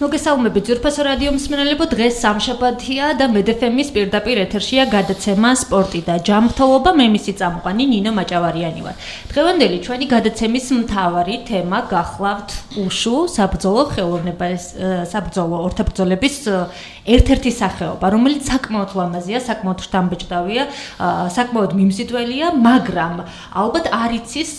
მოგესალმებით ძვირფასო რადიო მსმენელებო, დღეს სამშაბათია და მედეფემის პირდაპირ ეთერშია გადაცემა სპორტი და ჯანმრთელობა. მე მისი წამყვანი ნინო მაჭავარიანი ვარ. დღევანდელი ჩვენი გადაცემის მთავარი თემა გახლავთ უშუ, საბრძოლო ხელოვნებას, საბრძოლო ორთაბრძოლების ერთ-ერთი სახეობა, რომელიც საკმაოდ ლამაზია, საკმაოდ შთამბეჭდავია, საკმაოდ მიმზიდველია, მაგრამ ალბათ არ იცის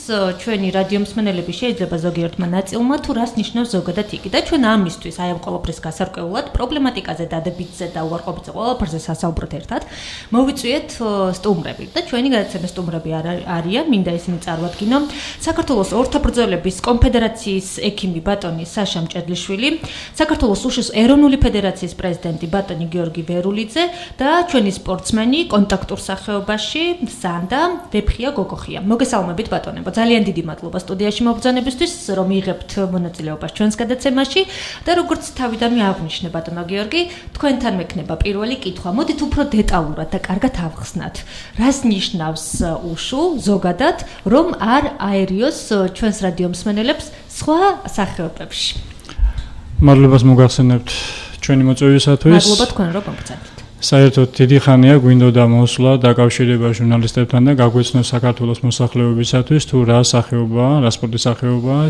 ჩვენი რადიო მსმენელები შეიძლება ზოგიერთმა ნაწილმა თუ რას ნიშნავს ზოგადად იგი და ჩვენ ამისთვის აი ამ ყოველფრის გასარკვევად პრობლემატიკაზე დადებითზე და უარყოფითზე ყველაფერზე სასაუბროთ ერთად მოვიწვიეთ სტუმრები და ჩვენი გადაცემის სტუმრები არიან მინდა ისინი წარვადგინო საქართველოს ორთაბრძოლების კონფედერაციის ექიმი ბატონი საშა მჭედლიშვილი საქართველოს უშუს ეროვნული ფედერაციის პრეზიდენტი ბატონი გიორგი ვერულიძე და ჩვენი სპორტსმენი კონტაქტურ სახეობაში ზანდა ვეფხია გოგოხია მოგესალმებით ბატონებო ძალიან დიდი მადლობა სტუდიაში მობრძანებისთვის რომ მიიღებთ მონაწილეობას ჩვენს გადაცემაში და როგორც თავიდანვე აღნიშნე ბატონო გიორგი, თქვენთან მექნება პირველი კითხვა. მოდით უფრო დეტალურად და კარგად ავხსნათ. რას ნიშნავს უშუ ზოგადად, რომ არ აერიოს ჩვენს რადიო მსმენელებს სხვა სახეობებში? მადლობას მოგახსენებთ ჩვენი მოწვევისათვის. მადლობა თქვენ რომ მომბრძანეთ. საერთოდ დიდი ხანია გვინდოდა მოსვლა დაკავშირება ჟურნალისტებთან და გაგვეცნო საქართველოს მოსახლეობისათვის თუ რა სახეობაა, რა სპორტის სახეობაა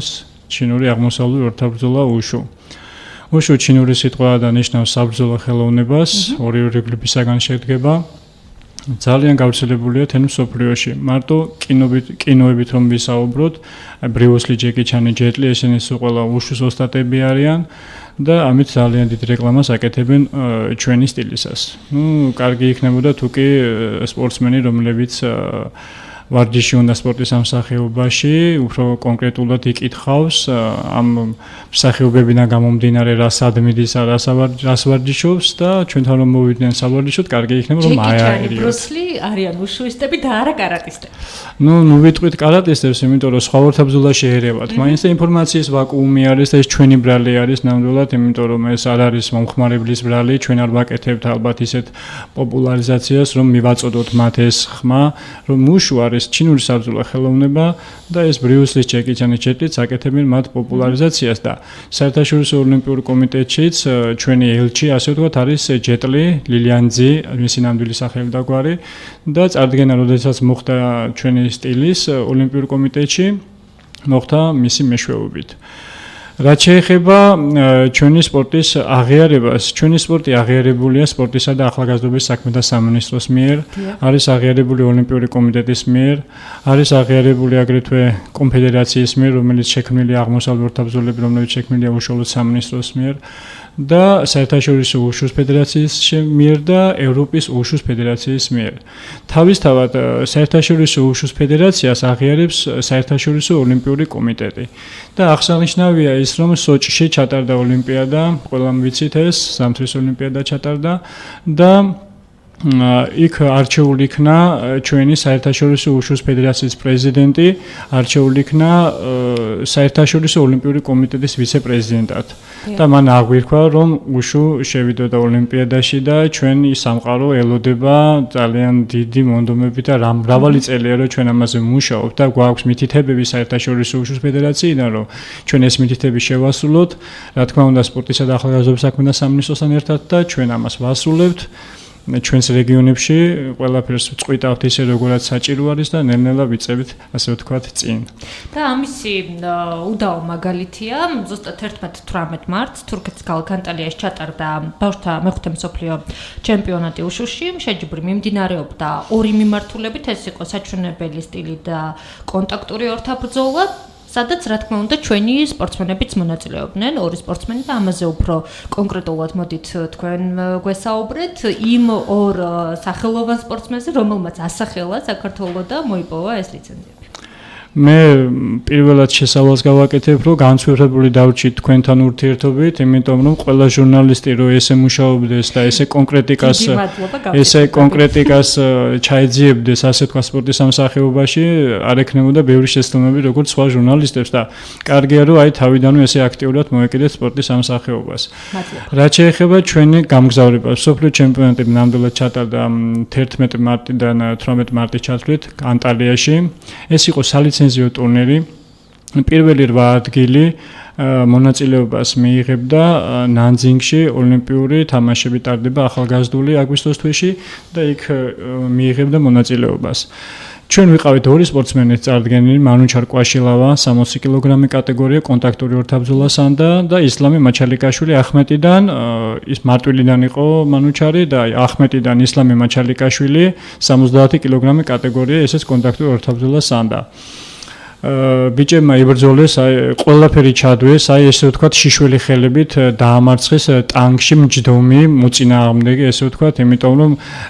ჩინური აღმოსავლური ორთაბრძოლა უშუ. უშუ ჩინური სიტყვა და ნიშნავს საბრძოლო ხელოვნებას, ორივე გლიფისაგან შედგება. ძალიან გავრცელებულია თელ მსოფლიოში. მარტო კინოებით რომ ვისაუბროთ, ბრიუს ალი, ჯეკი ჩანი, ჯეტ ალი ესენი სულ ყველა უშუს ოსტატები არიან და ამით ძალიან დიდ რეკლამას აკეთებენ ჩვენი სტილისას. კარგი იქნებოდა თუ კი სპორტსმენი, რომლებიც ვარჯიში უნდა სპორტის ამ სახეობაში, უფრო კონკრეტულად იკითხავს ამ სახეობებიდან გამომდინარე რას ადმიდის, რას ვარჯიშობს და ჩვენთან რომ მოვიდნენ სავარჯიშოდ, კარგი იქნება რომ აერიოთ. ბრუსლი არიან უშუისტები და არა კარატისტები. ნუ ვიტყვით კარატისტებს, იმიტომ რომ სხვა ორთაბრძოლაში ერევათ. მაინც ინფორმაციის ვაკუუმი არის და ეს ჩვენი ბრალი არის ნამდვილად, იმიტომ რომ ეს არ არის მომხმარებლის ბრალი, ჩვენ არ ვაკეთებთ ალბათ ისეთ პოპულარიზაციას, რომ მივაწოდოთ მათ ეს ხმა, რომ უშუ არის ჩინური საბრძოლო ხელოვნება და ეს ბრიუს ალი, ჯეკი ჩანი, ჯეტ ალიც აკეთებენ მათ პოპულარიზაციას და საერთაშორისო ოლიმპიურ კომიტეტშიც ჩვენი ელჩი, ასე ვთქვათ, არის ჯეტ ალი, ლილიანძი, მისი ნამდვილი სახელი და გვარი და წარდგენა, როდესაც მოხდა ჩვენი სტილის ოლიმპიურ კომიტეტში, მოხდა მისი მეშვეობით. რაც შეეხება ჩვენი სპორტის აღიარებას, ჩვენი სპორტი აღიარებულია სპორტისა და ახალგაზრდობის საქმეთა სამინისტროს მიერ, არის აღიარებული ოლიმპიური კომიტეტის მიერ, არის აღიარებული აგრეთვე კონფედერაციის მიერ, რომელიც შექმნილია აღმოსავლურ ორთაბრძოლები, რომელიც შექმნილია უშუალოდ სამინისტროს მიერ და საერთაშორისო უშუს ფედერაციის მიერ და ევროპის უშუს ფედერაციის მიერ. თავისთავად საერთაშორისო უშუს ფედერაციას აღიარებს საერთაშორისო ოლიმპიური კომიტეტი. და აღსანიშნავია ის, რომ სოჭში ჩატარდა ოლიმპიადა, ყველამ ვიცით ეს, ზამთრის ოლიმპიადა ჩატარდა და იქ არჩეული იქნა ჩვენი საერთაშორისო უშუს ფედერაციის პრეზიდენტი, არჩეული იქნა საერთაშორისო ოლიმპიური კომიტეტის ვიცე-პრეზიდენტად. და მან აღვირქვა, რომ უშუ შევიდოდა ოლიმპიადაში და ჩვენი სამყარო ელოდება ძალიან დიდი მონდომებით და მრავალი წელია, რომ ჩვენ ამაზე ვმუშაობთ და გვაქვს მითითებები საერთაშორისო უშუს ფედერაციიდან, რომ ჩვენ ეს მითითები შევასრულოთ, რა თქმა უნდა, სპორტისა და ახალგაზრდობის საქმეთა სამინისტროსთან ერთად და ჩვენ ამას ვასრულებთ. ჩვენს რეგიონებში ყველაფერს წყვიტავთ ისე როგორაც საჭირო არის და ნელ-ნელა ვიწევით, ასე ვთქვათ, წინ. და ამისი უდაო მაგალითია, ზუსტად 11-18 მარტს თურქეთის ქალაქ ანტალიაში ჩატარდა ბავშვთა მეხუთე მსოფლიო ჩემპიონატი უშუში, შეჯიბრი მიმდინარეობდა ორი მიმართულებით, ეს იყო საჩვენებელი სტილი და კონტაქტური ორთაბრძოლა. სადაც რა თქმა უნდა ჩვენი სპორტსმენებიც მონაწილეობდნენ, ორი სპორტსმენი და ამაზე უფრო კონკრეტულად მოდით თქვენ გვესაუბრეთ იმ ორ სახელოვან სპორტსმენზე, რომელმაც ასახელა საქართველოს და მოიპოვა ეს ლიცენზიები. მე პირველად შესავალს გავაკეთებ, რომ განსხვავებული დავრჩით თქვენთან ურთიერთობით, იმიტომ რომ ყველა ჟურნალისტი რო ესე მუშაობდეს და ესე კონკრეტიკას ჩაეძიებდეს, ასე თქვა სპორტის სამსახეობაში, არ ექნებოდა ბევრი შეცდომები როგორც სხვა ჟურნალისტებს და კარგია რომ აი თავიდანვე ესე აქტიურად მოეკიდეთ სპორტის სამსახეობას. რაც შეეხება ჩვენი გამგზავრებას, სოფლიო ჩემპიონატი ნამდვილად ჩატარდა 11 მარტიდან 18 მარტის ჩათვლით ანტალიაში. ეს იყო სალიცენზიო ტურნირი. პირველი 8 ადგილი მონაწილეობას მიიღებდა ნანძინგში ოლიმპიური თამაშები ტარდება ახალგაზრდული აგვისტოს თვეში და იქ მიიღებდა მონაწილეობას. ჩვენ ვიყავით ორი სპორტსმენი წარდგენილი, მანუჩარ კვაშილავა 60 კილოგრამი კატეგორია კონტაქტური ორთაბრძოლასანდა და ისლამი მაჩალიკაშვილი ახმეტიდან, ის მარტვილიდან იყო მანუჩარი და ახმეტიდან ისლამი მაჩალიკაშვილი 70 კილოგრამი კატეგორია, ესეც კონტაქტური ორთაბრძოლასანდა. ბიჭებმა იბრძოლეს, ყველაფერი ჩადვეს, ესე ვთქვათ, შიშველი ხელებით დაამარცხეს ტანგში მჯდომი მოწინააღმდეგე, ესე ვთქვათ, იმიტომ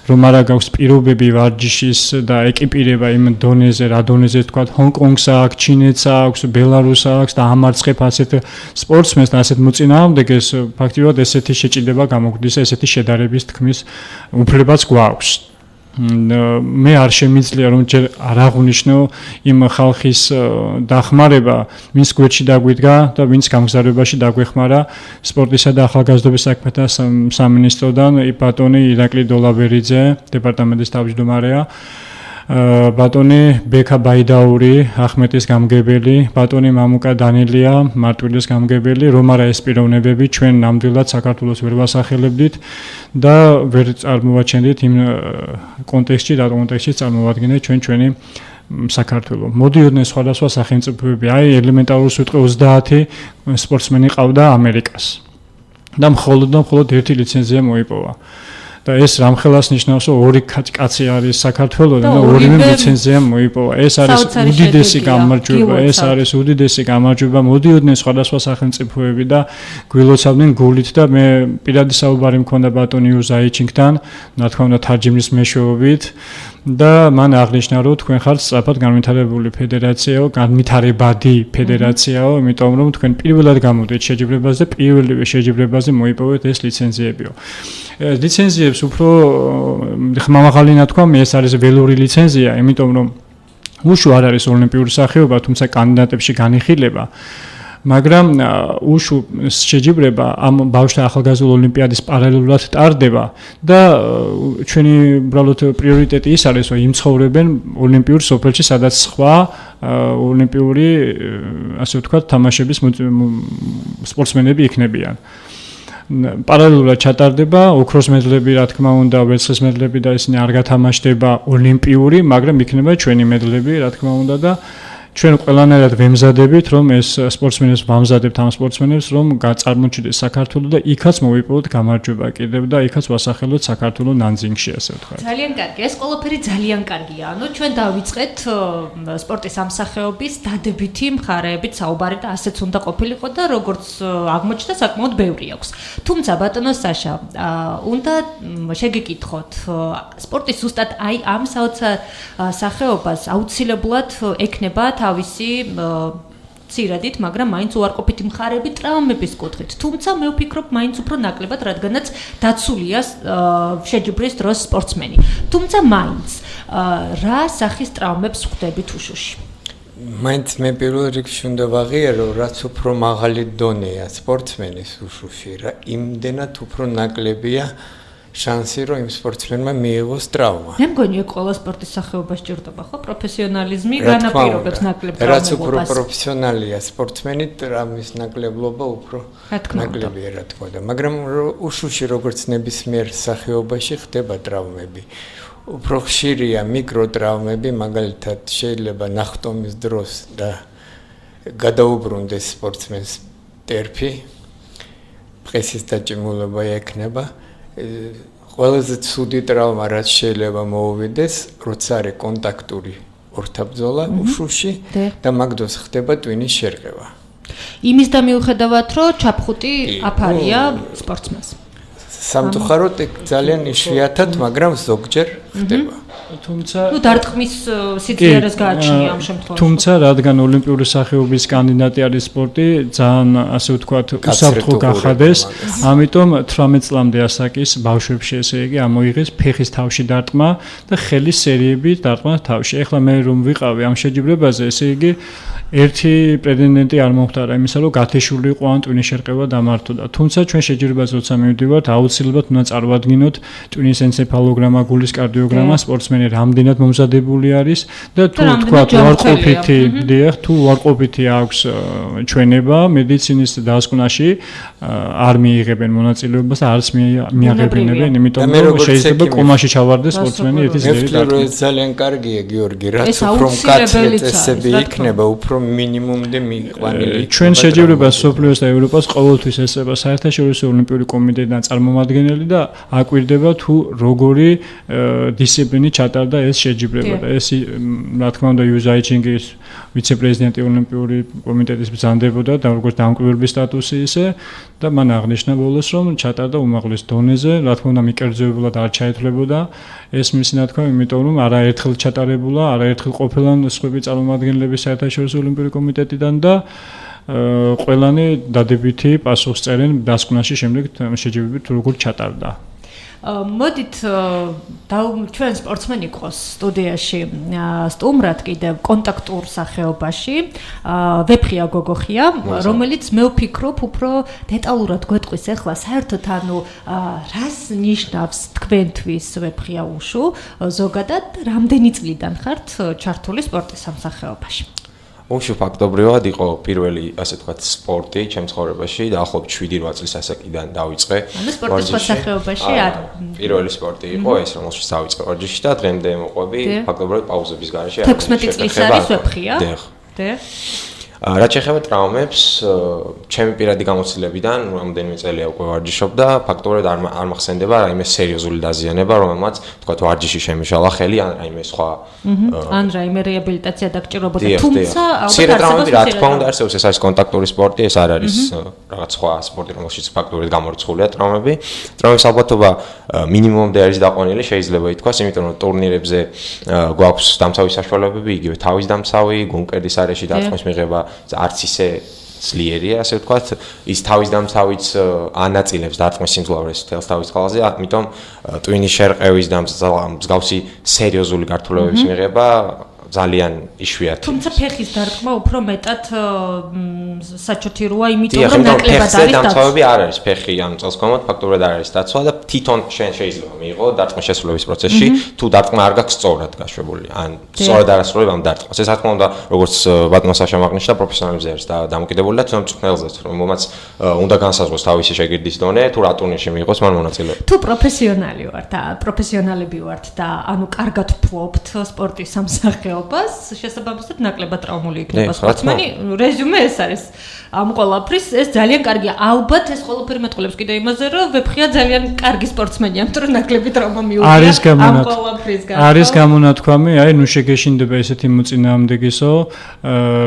რომ არა გაქვს პირობები ვარჯიშის და ეკიპირება იმ დონეზე, რა დონეზე ვთქვათ, ჰონკონგს აქვს, ჩინეთს აქვს, ბელარუსს აქვს და ამარცხებ ასეთ სპორტსმენს და ასეთ მოწინააღმდეგეს, ფაქტიურად ესეთი შეჭიდება გამოგვდის, ესეთი შედარების თქმის უფლებაც გვაქვს. მე არ შემიძლია რომ ჯერ არ აღვნიშნო იმ ხალხის დახმარება, ვინც გვერდში დაგვიდგა და ვინც გამგზავრებაში დაგვეხმარა სპორტისა და ახალგაზრდობის საქმეთა სამინისტროდან ბატონი ირაკლი დოლაბერიძე, დეპარტამენტის თავმჯდომარეა, ბატონი ბექა ბაიდაური, ახმეტის გამგებელი, ბატონი მამუკა დანელია, მარტვილის გამგებელი, რომ არა ეს პიროვნებები ჩვენ ნამდვილად საქართველოს ვერ ვასახელებდით და ვერ წარმოვაჩენდით იმ კონტექსტში, რა კონტექსტში წარმოვადგენთ ჩვენი საქართველო. მოდიოდნენ სხვადასხვა სახელმწიფოები, ელემენტარულ სიტყვი 30 სპორტსმენი ყავდა ამერიკას. და მხოლოდ ერთი ლიცენზია მოიპოვა. და ეს რამხელას ნიშნავს, რომ ორი კაცი არის საქართველოსდან და ორივე ლიცენზია მოიპოვა. ეს არის უდიდესი გამარჯვება, ეს არის უდიდესი გამარჯვება. მოდიოდნენ სხვადასხვა სახელმწიფოები და გვილოცავდნენ გულით და მე პირადი საუბარი მქონდა ბატონი უზაიჩინგთან, რა თქმა უნდა თარჯიმნის მეშვეობით. და მან აღნიშნა, რომ თქვენ ხართ სწრაფად განვითარებული ფედერაციაო, განვითარებადი ფედერაციაო, იმიტომ რომ თქვენ პირველად გამოდით შეჯიბრებაზე და პირველივე შეჯიბრებაზე მოიპოვეთ ეს ლიცენზიებიო. ლიცენზიებს უფრო ხმამაღალი ნათქვა, ეს არის ველური ლიცენზია, იმიტომ რომ უშუ არ არის ოლიმპიური სახეობა, თუმცა კანდიდატებში განიხილება. მაგრამ უშუ შეჯიბრება ამ ბავშვთა ახალგაზრდულ ოლიმპიადის პარალელურად ტარდება და ჩვენი უბრალოდ პრიორიტეტი ის არის, რომ იმცხოვრებენ ოლიმპიურ სოფელში, სადაც სხვა ოლიმპიური, ასე ვთქვათ, თამაშების სპორტსმენები იქნებიან. პარალელურად ჩატარდება ოქროს მედლები, რა თქმა უნდა, ვერცხლის მედლები და ისინი არ გათამაშდება ოლიმპიური, მაგრამ იქნება ჩვენი მედლები, რა თქმა უნდა და ჩვენ ყველანაირად ვემზადებით, რომ ეს სპორტსმენებს ვამზადებთ ამ სპორტსმენებს, რომ წარმოჩიდეს საქართველოს და იქაც მოვიპოვოთ გამარჯვება კიდევ და იქაც ვასახელოთ საქართველოს ნანძინგში, ასე ვთქვათ. ძალიან კარგი, ეს ყველაფერი ძალიან კარგია. ანუ ჩვენ დავიწყეთ სპორტის ამსახეობის დადებითი მხარეებით საუბარი და ასეც უნდა ყოფილიყო და როგორც აღმოჩნდა, საკმაოდ ბევრი აქვს. თუმცა ბატონო საშა, უნდა შეგეკითხოთ, სპორტის ზუსტად აი ამ სახეობას აუცილებლად ექნება თავისი ცირადით, მაგრამ მაინც უარყოფითი მხარეები ტრავმების კუთხით. თუმცა მე ვფიქრობ, მაინც უფრო ნაკლებად, რადგანაც დაცულია შეჯიბრის დროს სპორტსმენი. თუმცა მაინც რა სახის ტრავმებს ხვდებით უშუში? მაინც მე პირველ რიგში უნდა ვაღიარო, რაც უფრო მაღალი დონეა სპორტსმენის უშუში, რა იმდენად უფრო ნაკლებია შანსი, რომ იმ სპორტსმენმა მიიღოს ტრავმა. მე მგონი, ყველა სპორტის სახეობა სჭირდება, ხო? პროფესიონალიზმი განაპირობებს ნაკლებ ტრავმობას. რაც უფრო პროფესიონალია სპორტსმენი, ტრავმის ნაკლებობა უფრო ნაკლებია, რა თქმა უნდა. მაგრამ უშუში როგორც ნებისმიერ სახეობაში ხდება ტრავმები. უფრო ხშირია მიკროტრავმები, მაგალითად შეიძლება ნახტომის დროს და გადაუბრუნდეს სპორტსმენს ტერფი, პრესის დაჭიმულობა ექნება. ყველაზე ცუდი ტრავმა, რაც შეიძლება მოუვიდეს, როცა არის კონტაქტური ორთაბრძოლა უშუში და მაგ დროს ხდება ტვინის შერყევა. იმის და მიუხედავად, რომ ჩაფხუტი აფარია სპორტსმენს. სამწუხაროდ ძალიან იშვიათად, მაგრამ ზოგჯერ ხდება. თუმცა დარტყმის სიციერეს გააჩნია ამ შემთხვევაში. თუმცა რადგან ოლიმპიური სახეობის კანდიდატი არის სპორტი, ძალიან ასე ვთქვათ, უსაფრთხო გახადეს, ამიტომ 18 წლამდე ასაკის ბავშვებში ესე იგი ამოიღეს ფეხის თავში დარტყმა და ხელის სერიები დარტყმა თავში. ეხლა მე რომ ვიყავი ამ შეჯიბრებაზე, ესე იგი ერთი პრეტენდენტი არ მომხდარა იმისა, რომ გათეშული იყო ან ტვინის შერყევა დამართოდა. თუმცა ჩვენ შეჯიბრებას როცა მივდივართ, აუცილებლად უნდა წარვადგინოთ ტვინის ენცეფალოგრამა, გულის კარდიოგრამა, სპორტსმენი რამდენად მომზადებული არის და თუ თქვათ უარყოფითი, თუ უარყოფითი აქვს ჩვენება მედიცინის დასკვნაში არ მიიღებენ მონაწილეობას და არც მიაღებინებენ, იმიტომ რომ შეიძლება კომაში ჩავარდეს სპორტსმენი ერთის ძირი დარტყმით. ეს ძალიან კარგია, გიორგი, რაც უფრო მკაცრი წესები იქნება, უფრო მინიმუმდე მიყვანილი. ჩვენ შეჯიბრებას სოფლიოს და ევროპას ყოველთვის ესწრება საერთაშორისო ოლიმპიური კომიტეტიდან წარმომადგენელი და აკვირდება თუ როგორი დისციპლინით ჩატარდა ეს შეჯიბრება და ეს რა თქმა უნდა იუზაიჩინგის ვიცე-პრეზიდენტი ოლიმპიური კომიტეტის ბრძანდებოდა და როგორც დამკვირვებლის სტატუსი ისე და მან აღნიშნა ბოლოს რომ ჩატარდა უმაღლეს დონეზე, რა თქმა უნდა მიკერძოებულად არ ჩაითვლებოდა ეს მისი ნათქვა, იმიტომ რომ არაერთხელ ჩატარებულა, არაერთხელ ყოფილან სხვები წარმომადგენლები საერთაშორისო ოლიმპიური კომიტეტიდან და ყველანი დადებითი პასუხს წერენ დასკვნაში შემდეგ შეჯიბრებით თუ როგორ ჩატარდა. მოდით ჩვენ სპორტსმენი ყავს სტუდიაში სტუმრად კიდევ კონტაქტურ სახეობაში ვეფხია გოგოხია, რომელიც მე ვფიქრობ უფრო დეტალურად გვეტყვის ახლა საერთოდ ანუ რას ნიშნავს თქვენთვის ვეფხია უშუ ზოგადად რამდენი წლიდან ხართ ჩართული სპორტის სამსახეობაში? უშუ ფაქტობრივად იყო პირველი, ასე ვთქვათ, სპორტი ჩემს ცხოვრებაში და ახლობ 7-8 წლის ასაკიდან დავიწყე. ანუ სპორტის სამსახეობაში არ პირველი სპორტი იყო ეს, რომელშიც დავიწყე ვარჯიში და დღემდე მოყვები ფაქტობრივად პაუზების გარეშე. 16 წლის არის ვეფხია? დიახ. რაც შეეხება ტრავმებს, ჩემი პირადი გამოცდილებიდან რამდენიმე წელია უკვე ვარჯიშობ და ფაქტობრივად არ მახსენდება რაიმე სერიოზული დაზიანება, რომელმაც თქვათ ვარჯიში შემიშალა ხელი ან რაიმე სხვა ან რაიმე რეაბილიტაცია დაგჭირებოდა. თუმცა ალბათ ტრავმები რა თქმა უნდა არსებობს, ეს არის კონტაქტური სპორტი, ეს არ არის რაღაც სხვა სპორტი, რომელშიც ფაქტობრივად გამორიცხულია ტრავმები. ტრავმების ალბათობა მინიმუმდე არის დაყვანილი, შეიძლება ითქვას, იმიტომ რომ ტურნირებზე გვაქვს დამცავის საშუალებები, იგივე თავის დამცავი, გუნკერდის არეში დარტყმის მიღება არც ისე ძლიერია, ასე ვთქვათ, ის თავის დამცავიც ანაწილებს დარტყმის სიმძლავრეს თელს თავის ხალხზე, ამიტომ ტვინის შერყევის და მსგავსი სერიოზული გართულებების მიღება ძალიან იშვიათია. თუმცა ფეხის დარტყმა უფრო მეტად საჩოთი როა, იმიტომ რომ ნაკლებად არის დამცავები არ არის ფეხი ამ წელს კომოდ ფაქტობრივად არ არის დაცვა და თვითონ შეიძლება მიიღო დარტყმის შესრულების პროცესში, თუ დარტყმა არ გაქვს სწორად გაშვებული, ან სწორად არ ასრულებ ამ დარტყმას. ეს რა თქმა უნდა, როგორც ბატონო საშამ აღნიშნა, პროფესიონალებზე არის დამოკიდებული და თვითონ მწვრთნელზეც, რომელმაც უნდა განსაზღვროს თავისი შეგირდის დონე, თუ რა ტურნირში მიიღოს მან მონაწილეობა. თუ პროფესიონალი ვართ და პროფესიონალები ვართ და ანუ კარგად ფლობთ სპორტის სამსახეობას, შესაბამისად ნაკლებად ტრავმული იქნება სპორტსმენი. რეზუმე ეს არის ამ ყველაფრის, ეს ძალიან კარგია. ალბათ ეს ყველაფერი მეტყოლებს კიდე იმაზე, რომ ვეფხია ძალიან კარგი სპორტსმენია, ამიტომ რომ ნაკლები ტრავმა მიუღია. არის გამონათქვამი, აი ნუ შეგეშინდება ესეთი მოწინააღმდეგესო,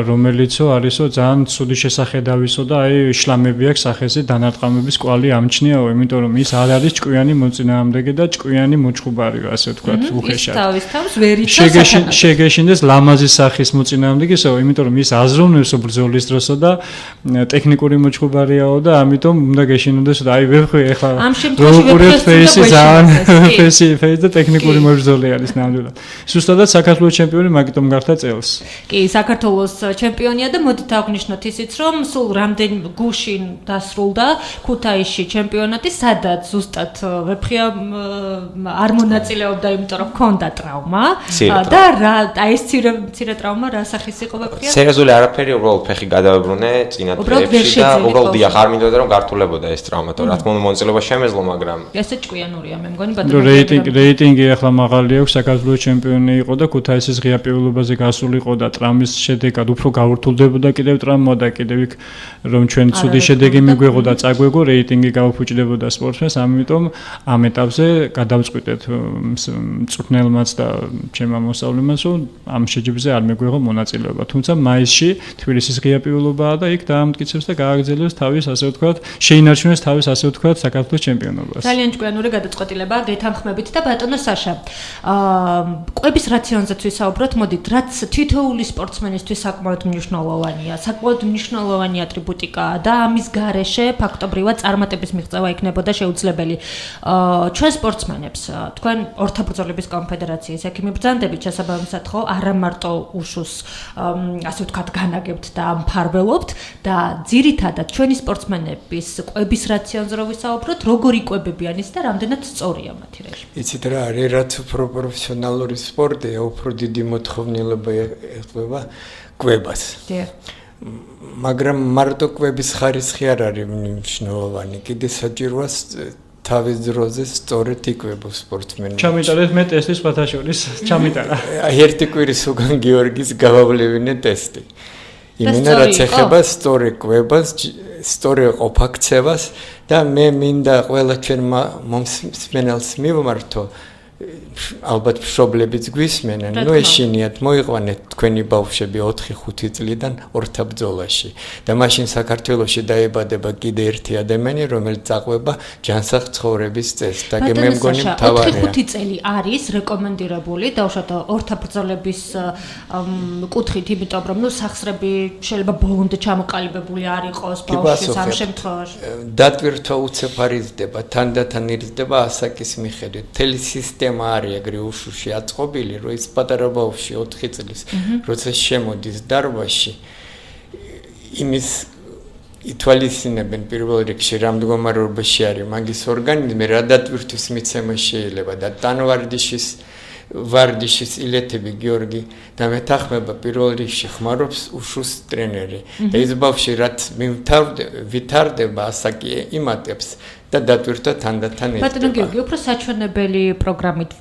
რომელიცო არისო ძალიან ცუდი შესახედავისო და აი შლამები აქვს სახეზე დანარტყამების კვალი ამჩნიაო, იმიტომ რომ ის არ არის ჭკვიანი მოწინააღმდეგე და ჭკვიანი მოჭხუბარიო, ასე ვთქვათ, უხეშად. თავის თავს ვერ იცავს. შეგეშინდეს ლამაზის სახის მოწინააღმდეგესო, იმიტომ რომ ის აზროვნებს ბრძოლის დროსო და ტექნიკური მოჭხუბარიაო და ამიტომ უნდა გეშინოდეს და აი ვეფხვი ახლა როგორ ფეისი ძალიან ფეისი და ტექნიკური მებრძოლი არის ნამდვილად. ზუსტადად საქართველოს ჩემპიონი მაგიტომ გახდა წელს. კი, საქართველოს ჩემპიონია და მოდით აღნიშნოთ ისიც, რომ სულ რამდენი გუშინ დასრულდა ქუთაისში ჩემპიონატი, სადაც ზუსტად ვეფხია არ მონაწილეობდა, იმიტომ რომ ჰქონდა ტრავმა და რა აი ეს მცირე ტრავმა რა სახის იყო ვეფხია? სერიოზული არაფერი, უბრალოდ ფეხი გადავებრუნე წინა დღეებში და უბრალოდ დიახ არ მინდოდა რომ გართულებოდა ეს ტრავმა, რა თქმა უნდა მონაწილეობა შემეძლო, მაგრამ ესე ჭკვიანურია მე მგონი ბატონო. რეიტინგი ახლა მაღალი აქვს, საქართველოს ჩემპიონი იყო და ქუთაისის ღია პირველობაზე გასულიყო და ტრავმის შედეგად უფრო გაურთულდებოდა კიდევ ტრავმა და კიდევ იქ რომ ჩვენ ცუდი შედეგი მიგვეღო და წაგვეგო, რეიტინგი გაუფუჭდებოდა სპორტსმენს, ამიტომ ამ ეტაპზე გადავწყვიტეთ მწვრთნელმაც და ჩემმა მოსწავლემაც რომ ამ შეჯიბრზე არ მეგვეღო მონაწილეობა. თუმცა მაისში თბილისის ღია პირველობაა და იქ დაამტკიცებს და გააგრძელებს თავის, ასე ვთქვათ, შეინარჩუნებს თავის, ასე ვთქვათ, საქართველოს ჩემპიონობას. ძალიან ჭკვიანური გადაწყვეტილება გეთანხმებით და ბატონო საშა. კვების რაციონზეც ვისაუბროთ, მოდით, რაც თითოეული სპორტსმენისთვის საკმაოდ მნიშვნელოვანია, საკმაოდ მნიშვნელოვანი ატრიბუტიკაა და ამის გარეშე ფაქტობრივად წარმატების მიღწევა იქნებოდა შეუძლებელი. ჩვენ სპორტსმენებს, თქვენ ორთაბრძოლების კონფედერაციის ექიმი ბრძანდებით შესაბამისად ხო არა მარტო უშუს ასე ვთქვათ განაგებთ და მფარველობთ და ძირითადად ჩვენი სპორტსმენების ყვების რაციონზე რო ვისაუბროთ, როგორი ყვებებიან ის და რამდენად სწორია მათი რეჟიმი. იცით რა არის, რაც უფრო პროფესიონალური სპორტია, უფრო დიდი მოთხოვნილება ეხება კვებას. მაგრამ მარტო კვების ხარისხი არ არის მნიშვნელოვანი, კიდე საჭიროა თავის დროზე სწორედ იკვებოს სპორტსმენი. ჩამიტარეთ მე ტესტის ფათაშორის, ჩამიტარა. ერთი კვირის უკან გიორგის გავავლევინე ტესტი. იმენა რაც ეხება სწორი კვებას, სწორი ყოფაქცევას და მე მინდა ყველა ჩვენ მომსმენელს მივმართო ალბათ მშობლებიც გვისმენენ, ნუ ეშინიათ, მოიყვანეთ თქვენი ბავშვები 4-5 წლიდან ორთაბრძოლაში და მაშინ საქართველოში დაებადება კიდე ერთი ადამიანი, რომელიც წაყვება ჯანსაღ ცხოვრების წესს და მე მგონი მთავარია. 4-5 წელი არის რეკომენდირებული დაუშვათ ორთაბრძოლების კუთხით, იმიტომ რომ სახსრები შეიძლება ბოლომდე ჩამოყალიბებული არ იყოს ბავშვის ამ შემთხვევაში. დატვირთვა უცებ არ იზრდება, თანდათან იზრდება ასაკის მიხედვით. მთელი სისტემა არის ეგრე უშუში აწყობილი, რომ ის პატარა ბავშვი 4 წლის როცა შემოდის დარბაზში იმის ითვალისწინებენ პირველ რიგში რა მდგომარეობაში არის მაგის ორგანიზმი, რა დატვირთვის მიცემა შეიძლება და ვარდიშის ილეთები გიორგი და მეთანხმება პირველ რიგში ხმარობს უშუს ტრენერი და ის ბავშვი რაც ვითარდება ასაკი იმატებს და დატვირთვა თანდათან ეს. ბატონო გიორგი, უფრო საჩვენებელი პროგრამით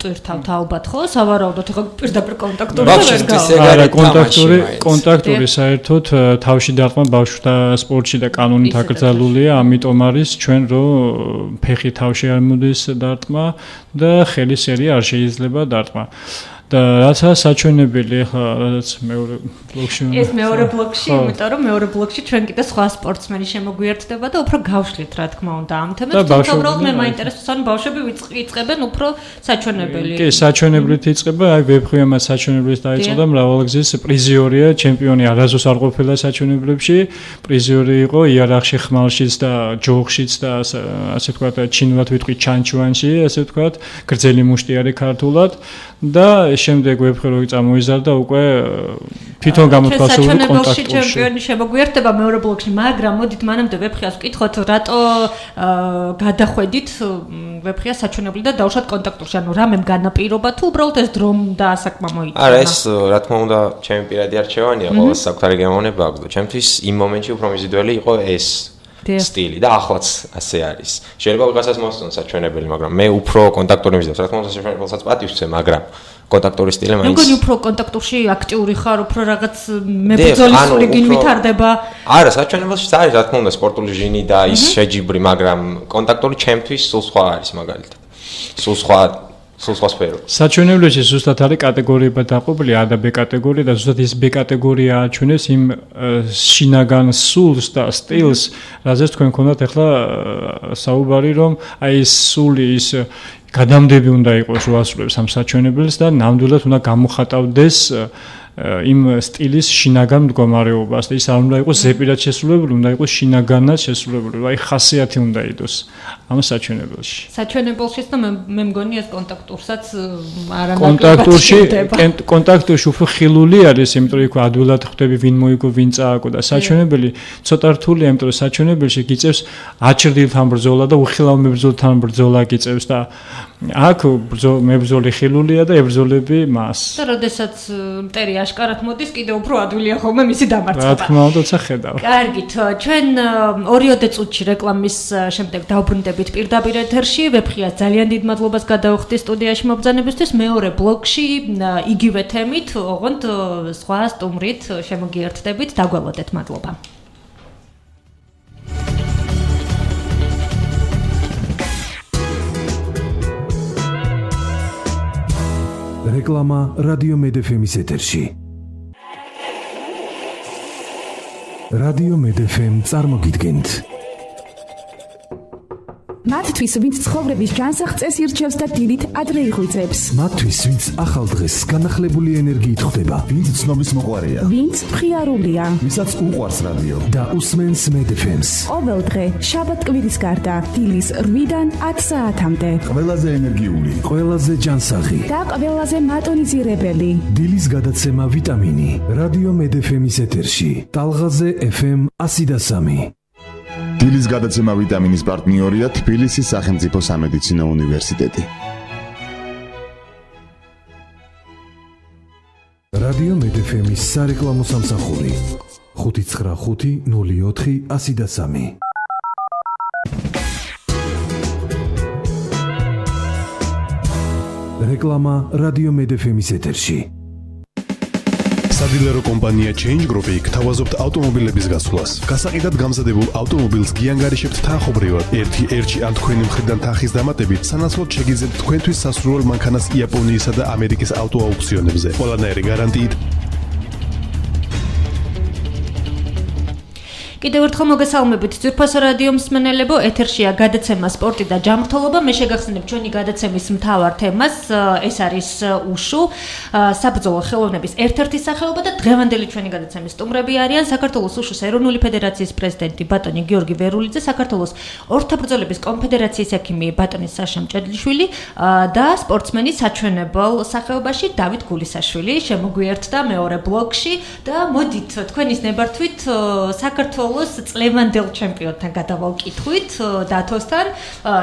ტვირთავთ ალბათ ხო? სავარაუდოდ ხო პირდაპირ კონტაქტური ვერ გავა. კონტაქტური საერთოდ თავში დარტყმა ბავშვთა სპორტში და კანონით აკრძალულია, ამიტომ არის ჩვენ რომ ფეხი თავში არ მოდის დარტყმა და ხელი სერი არ შეიძლება დარტყმა. და რაცა საჩვენებელი ახლა რაც მეორე ბლოკში ეს მეორე ბლოკში, იმიტომ რომ მეორე ბლოკში ჩვენ კიდე სხვა სპორტსმენი შემოგვიერთდება და უფრო გავშლით რა თქმა უნდა ამ თემებს. თუმცა უბრალოდ მე მაინტერესებს ან ბავშვები იწყებენ უფრო საჩვენებელი. კი, საჩვენებლით იწყება, აი ვებხვიამაც საჩვენებლით დაიწყო და მრავალგზის პრიზიორია, ჩემპიონი არასდროს არ ყოფილა საჩვენებლებში, პრიზიორი იყო იარაღში, ხმალშიც და ჯოხშიც და ასე ვთქვათ ჩინურად ვიტყვი ჩანჩუანში, ასე ვთქვათ, გრძელი მუშტი არის ქართულად და შემდეგ ვებხვი რომ წამოიზარდა უკვე თვითონ გამოთქვასებული კონტაქტში. ჩემპიონი შემოგვიერთდება მეორე ბლოკში, მაგრამ მოდით მანამდე ვებხიას ვკითხოთ, რატო გადახვედით ვებხია საჩვენებლი და დავუშვათ კონტაქტურში, ანუ რამემ განაპირობა თუ უბრალოდ ეს დრომ და ასაკმა მოიწონა. არა, ეს რა თქმა უნდა ჩემი პირადი არჩევანია, ყოველს საკუთარი გემოვნება აქვს და ჩემთვის იმ მომენტში უფრო მიზიდველი იყო ეს სტილი და ახლაც ასე არის. შეიძლება ვიღაცას მოსწონს საჩვენებელი, მაგრამ მე უფრო კონტაქტური მიზიდავს. რა თქმა უნდა საჩვენებელსაც პატივს ვცემ, მაგრამ კონტაქტური სტილი მაინც. მეგონი უფრო კონტაქტურში აქტიური ხარ, უფრო რაღაც მებრძოლის სულიგინ ვითარდება. არა, საჩვენებელში არის რა თქმა უნდა სპორტული ჟინი და ის შეჯიბრი, მაგრამ კონტაქტური ჩემთვის სულ სხვა არის მაგალითად. სულ სხვა სფერო. საჩვენებლებში ზუსტად არის კატეგორიებად დაყოფილი A და B კატეგორია და ზუსტად ის B კატეგორია აჩვენებს იმ შინაგან სულს და სტილს, რაზეც თქვენ გქონდათ ახლა საუბარი, რომ აი ეს სული ის გადამდები უნდა იყოს რო ასრულებს ამ საჩვენებელს და ნამდვილად უნდა გამოხატავდეს იმ სტილის შინაგან მდგომარეობას და ის არ უნდა იყოს ზეპირად შესრულებული, უნდა იყოს შინაგანად შესრულებული, აი ხასიათი უნდა იყოს ამ საჩვენებელში. საჩვენებელშიც და მე მგონი ეს კონტაქტურსაც არანაკლებ კონტაქტურში უფრო ხილული არის, იმიტომ რომ ადვილად ხვდები ვინ მოიგო, ვინ წააგო და საჩვენებელი ცოტა რთულია, იმიტომ რომ საჩვენებელში გიწევს აჩრდილთან ბრძოლა და უხილავ მებრძოლთან ბრძოლა გიწევს და აქ მებრძოლი ხილულია და ებრძოლები მას. და როდესაც მტერი აშკარად მოდის, კიდე უფრო ადვილია ხოლმე მისი დამარცხება. რა თქმა უნდა, ცა ხედავ. კარგით, ჩვენ 2 წუთში რეკლამის შემდეგ დავბრუნდებით პირდაპირ ეთერში. ვებხიას ძალიან დიდ მადლობას გადავხდი სტუდიაში მობრძანებისთვის. მეორე ბლოკში იგივე თემით, ოღონდ სხვა სტუმრით შემოგიერთდებით. დაგველოდეთ, მადლობა. რეკლამა რადიო მედეფემის ეთერში. რადიო მედეფემ წარმოგიდგენთ მათთვის, ვინც ცხოვრების ჯანსაღწეს ირჩევს და დილით ადრე იღვიძებს. მათთვის, ვინც ახალ დღეს განახლებული ენერგიით ხვდება, ვინც ცნობის მოყვარია, ვინც მხიარულია, ვისაც უყვარს რადიო და უსმენს მედფემს. ყოველ დღე, შაბათ-კვირის გარდა, დილის 8-დან 10 საათამდე. ყველაზე ენერგიული, ყველაზე ჯანსაღი და ყველაზე მატონიზირებელი. დილის გადაცემა ვიტამინი. რადიო მედფემის ეთერში. ტალღაზე FM 103. დილის გადაცემა ვიტამინის პარტნიორია თბილისის სახელმწიფო სამედიცინო უნივერსიტეტი. რადიო მედფემის სარეკლამო სამსახური 595 04 103. რეკლამა რადიო მედფემის ეთერში. სადილერო კომპანია Change Group-ი გთავაზობთ ავტომობილების გასვლას. გასაყიდად გამზადებულ ავტომობილს გიანგარიშებთ თანხობრივად. ერთი ერთში ან თქვენი მხრიდან თანხის დამატებით სანაცვლოდ შეგიძლიათ თქვენთვის სასურველ მანქანას იაპონიისა და ამერიკის ავტოაუქციონებზე. ყველანაირი გარანტიით. კიდევ ერთხელ მოგესალმებით ძვირფასო რადიო მსმენელებო, ეთერშია გადაცემა სპორტი და ჯანმრთელობა. მე შეგახსენებ ჩვენი გადაცემის მთავარ თემას, ეს არის უშუ, საბრძოლო ხელოვნების ერთ-ერთი სახეობა და დღევანდელი ჩვენი გადაცემის სტუმრები არიან საქართველოს უშუს ეროვნული ფედერაციის პრეზიდენტი ბატონი გიორგი ვერულიძე, საქართველოს ორთაბრძოლების კონფედერაციის ექიმი ბატონი საშა მჭედლიშვილი და სპორტსმენი საჩვენებელ სახეობაში დავით გულისაშვილი შემოგვიერთდა მეორე ბლოკში და მოდით თქვენის ნებართვით საქართველოს წლევანდელ ჩემპიონთან გადავალკითხვით დათოსთან.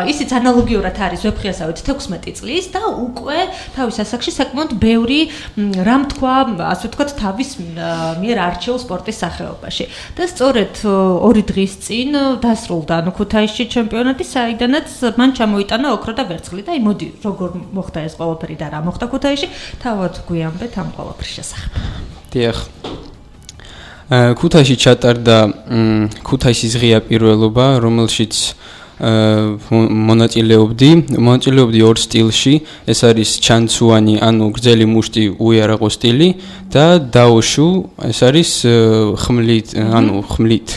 ისიც ანალოგიურად არის ვეფხიასავით 16 წლის და უკვე თავის ასაკში საკმაოდ ბევრი რამ თქვა, ასე ვთქვათ, თავის მიერ არჩეულ სპორტის სახეობაში. და სწორედ 2 დღის წინ დასრულდა ქუთაისში ჩემპიონატი, საიდანაც მან ჩამოიტანა ოქრო და ვერცხლი. და მოდი, როგორ მოხდა ეს ყველაფერი და რა მოხდა ქუთაისში, თავად გვიამბეთ ამ ყველაფრის შესახებ. დიახ. ქუთაისში ჩატარდა ქუთაისის ღია პირველობა, რომელშიც მონაწილეობდი 2 სტილში, ეს არის ჩანცუანი, ანუ გრძელი მუშტი უიარაღო სტილი და დაოშუ, ეს არის ხმლით, ანუ ხმლით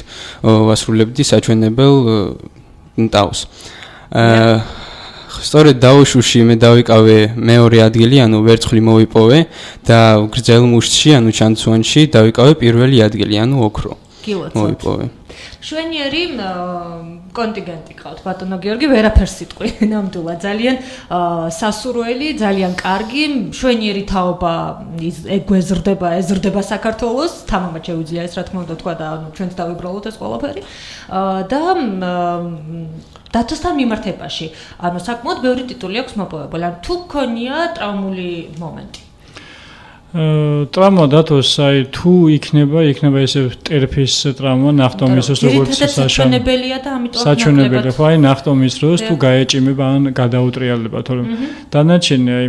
ვასრულებდი საჩვენებელ ტავს. სწორედ დაოშუში მე დავიკავე მეორე ადგილი, ანუ ვერცხლი მოვიპოვე და გრძელ მუშტში, ანუ ჩანცუანში დავიკავე პირველი ადგილი, ანუ ოქრო. მოვიპოვე. შვენიერი კონტინგენტი ყავთ ბატონო გიორგი, ვერაფერს სიტყვი ნამდვილად ძალიან სასურველი, ძალიან კარგი, შვენიერი თაობა ეზრდება საქართველოს, თამამად შეუძლია ეს რა თქმა უნდა თქვა და ჩვენც დავიბრალოთ ეს ყველაფერი და დათოსთან მიმართებაში, ანუ საკმაოდ ბევრი ტიტული აქვს მოპოვებული, ანუ თუ გქონია ტრავმული მომენტი. ტრავმა დათოს, აი თუ იქნება ესე ტერფის ტრავმა ნახტომის დროს როგორც საჩვენებელია და ამიტომ საჩვენებელი ხო, აი ნახტომის დროს თუ გაეჭიმება ან გადაუტრიალდება, თორემ დანარჩენი აი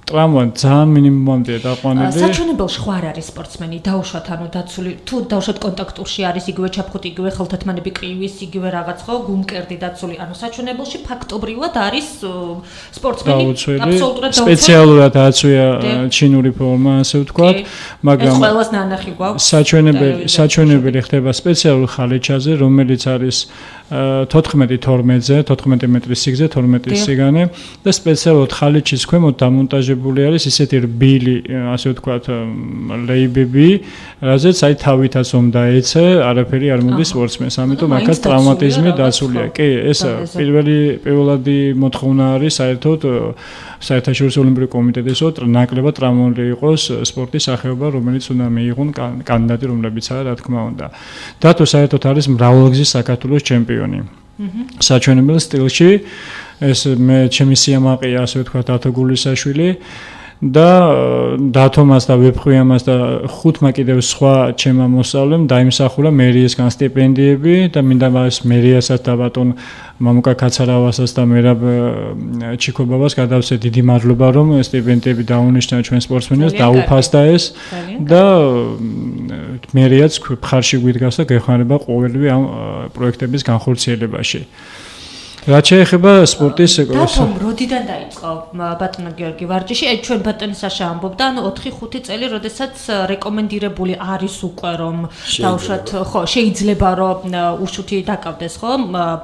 ტრავმა ძალიან მინიმუმამდეა დაყვანილი. საჩვენებელში ხო არ არის სპორტსმენი, დაუშვათ ანუ დაცული, თუ დაუშვათ კონტაქტურში არის იგივე ჩაფხუტი, იგივე ხელთათმანები კრივის, იგივე რაღაც ხო, გუმკერდი დაცული, ანუ საჩვენებელში ფაქტობრივად არის სპორტსმენი აბსოლუტურად დაუშვათ. სპეციალურად აწვია ჩინური ფორმა, ასე ვთქვათ, მაგრამ ეს ყველას ნანახი გვაქვს. საჩვენებელი ხდება სპეციალურ ხალიჩაზე, რომელიც არის 14-12-ზე, 14 მეტრის სიგრძე, 12 სიგანე და სპეციალურად ხალიჩის ქვემოთ დამონტაჟებული არის ისეთი რბილი, ასე ვთქვათ, ლეიბები, რაზეც აი თავითაც უნდა ეცე, არაფერი არ მოდის სპორტსმენს, ამიტომ აქაც ტრავმატიზმი დაცულია. კი, ეს პირველადი მოთხოვნა არის საერთოდ საერთაშორისო ოლიმპიური კომიტეტისო ნაკლებად ტრავმული იყოს სპორტის სახეობა, რომელიც უნდა მიიღონ კანდიდატი, რომლებიც არა, რა თქმა უნდა. დათო საერთოდ არის მრავალგზის საქართველოს ჩემპიონი. საჩვენებელ სტილში ეს მე ჩემი სიამაყეა, ასე ვთქვათ, დათო გულისაშვილი და დათომას და ვეფხვიამას და ხუთმა კიდევ სხვა ჩემმა მოსწავლემ დაიმსახურა მერიესგან სტიპენდიები და მინდა მას მერიასაც და ბატონ მამუკა კაცარავასაც და მერაბ ჩიქობავას გადავსე დიდი მადლობა, რომ სტიპენდიები დაუნიშნა ჩვენ სპორტსმენებს, დაუფასდა ეს და მერიაც მხარში გვიდგას და გეხმარება ყოველივე ამ პროექტების განხორციელებაში. რაც შეეხება სპორტის დათომ როდიდან დაიწყო ბატონო გიორგი ვარჯიში? ჩვენ ბატონი საშა ამბობდა, ანუ 4-5 წელი, როდესაც რეკომენდირებული არის უკვე რომ დაუშვათ, ხო, შეიძლება რომ უშუთი დაკავდეს, ხო,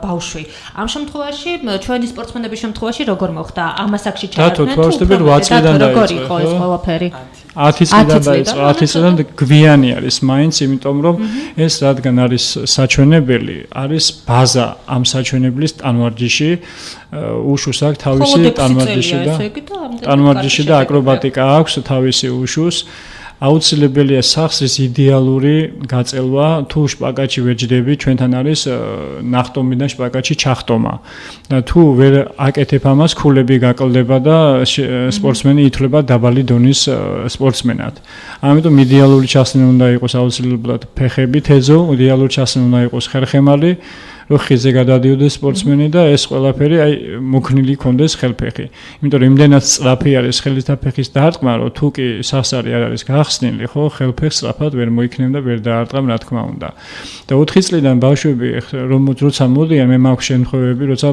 ბავშვი. ამ შემთხვევაში ჩვენი სპორტსმენების შემთხვევაში როგორ მოხდა? ამასაკში ჩაერთნენ თუ 8 წლიდან დაიწყო ეს ყველაფერი? 10 წლიდან დაიწყო, 10 წლიდან გვიანი არის მაინც, იმიტომ რომ ეს რადგან არის საჩვენებელი, არის ბაზა ამ საჩვენებლის ტანვარჯიში, უშუს აქვს თავისი ტანვარჯიში და აკრობატიკა აქვს თავისი უშუს. აუცილებელია სახსრის იდეალური გაწელვა, თუ შპაგატში ვეჯდები, ჩვენთან არის ნახტომიდან შპაგატში ჩახტომა. და თუ ვერ აკეთებ ამას, ქულები გაკლდება და სპორტსმენი ითვლება დაბალი დონის სპორტსმენად. ამიტომ იდეალური ჩასწრება უნდა იყოს აუცილებლად ფეხები, თეზო, იდეალური ჩასწრება უნდა იყოს ხერხემალი, რომ ხიზე გადადიოდეს სპორტსმენი და ეს ყველაფერი აი მოქნილი კონდეს ხელფეხი. იმიტომ რომ იმდენად სწრაფი არის ხელის და ფეხის დაარტყმა, რომ თუ კი სახსარი არ არის გახსნილი, ხო, ხელფეხს სწრაფად ვერ მოიქნებ და ვერ დაარტყამ, რა თქმა უნდა. და 4 წლიდან ბავშვები როცა მოდიან, მე მაქვს შემთხვევები, როცა